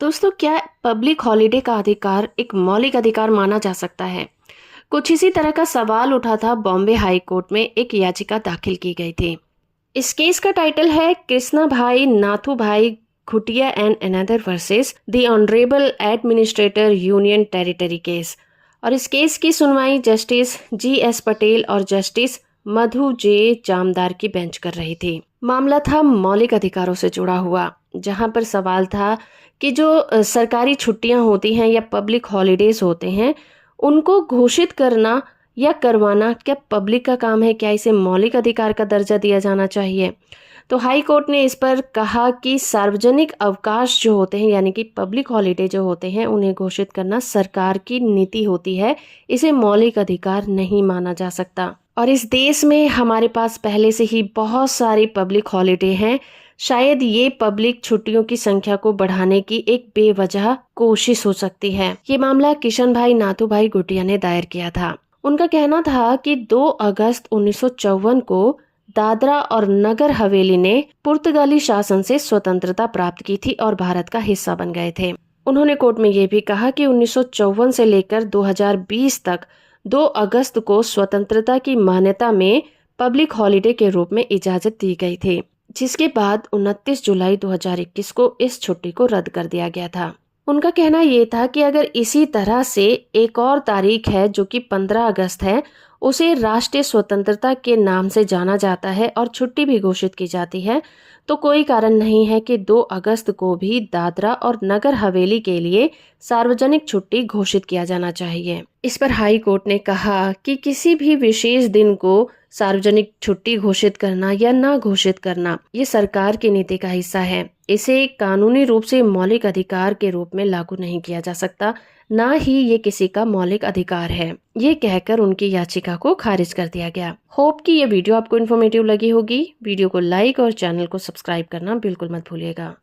दोस्तों, क्या public holiday का अधिकार एक मौलिक अधिकार माना जा सकता है? कुछ इसी तरह का सवाल उठा था बॉम्बे हाई कोर्ट में एक याचिका दाखिल की गई थी। इस केस का टाइटल है Krishna bhai Nathu bhai Khutiya and another versus the honourable administrator union territory case. और इस केस की सुनवाई जस्टिस जी.एस. पटेल और जस्टिस मधु जे जामदार की बेंच कर रही थी। मामला था मौलिक अधिकारों से जुड़ा हुआ, जहां पर सवाल था कि जो सरकारी छुट्टियां होती हैं या पब्लिक हॉलीडेज होते हैं, उनको घोषित करना या करवाना क्या पब्लिक का काम है? क्या इसे मौलिक अधिकार का दर्जा दिया जाना चाहिए? तो हाई कोर्ट ने इस पर कहा कि सार्वजनिक अवकाश जो होते हैं, यानी कि पब्लिक हॉलीडे जो होते हैं, उन्हें घोषित करना सरकार की नीति होती है। इसे मौलिक अधिकार नहीं माना जा सकता। और इस देश में हमारे पास पहले से ही बहुत सारी पब्लिक हॉलीडे हैं। शायद ये पब्लिक छुट्टियों की संख्या को बढ़ाने की एक बेवजह कोशिश हो सकती है। ये मामला किशन भाई नाथू भाई गुटिया ने दायर किया था। उनका कहना था कि 2 अगस्त 1954 को दादरा और नगर हवेली ने पुर्तगाली शासन से स्वतंत्रता प्राप्त की थी और भारत का हिस्सा बन गए थे। उन्होंने कोर्ट में ये भी कहा कि 1954 से लेकर 2020 तक 2 अगस्त को स्वतंत्रता की मान्यता में पब्लिक हॉलिडे के रूप में इजाजत दी गई थी, जिसके बाद 29 जुलाई 2021 को इस छुट्टी को रद्द कर दिया गया था। उनका कहना ये था कि अगर इसी तरह से एक और तारीख है जो कि 15 अगस्त है, उसे राष्ट्रीय स्वतंत्रता के नाम से जाना जाता है और छुट्टी भी घोषित की जाती है, तो कोई कारण नहीं है कि 2 अगस्त को भी दादरा और नगर हवेली के लिए सार्वजनिक छुट्टी घोषित किया जाना चाहिए। इस पर हाई कोर्ट ने कहा कि किसी भी विशेष दिन को सार्वजनिक छुट्टी घोषित करना या ना घोषित करना ये सरकार की नीति का हिस्सा है। इसे कानूनी रूप से मौलिक अधिकार के रूप में लागू नहीं किया जा सकता, ना ही ये किसी का मौलिक अधिकार है। ये कहकर उनकी याचिका को खारिज कर दिया गया। होप कि ये वीडियो आपको इन्फॉर्मेटिव लगी होगी। वीडियो को लाइक और चैनल को सब्सक्राइब करना बिल्कुल मत भूलिएगा।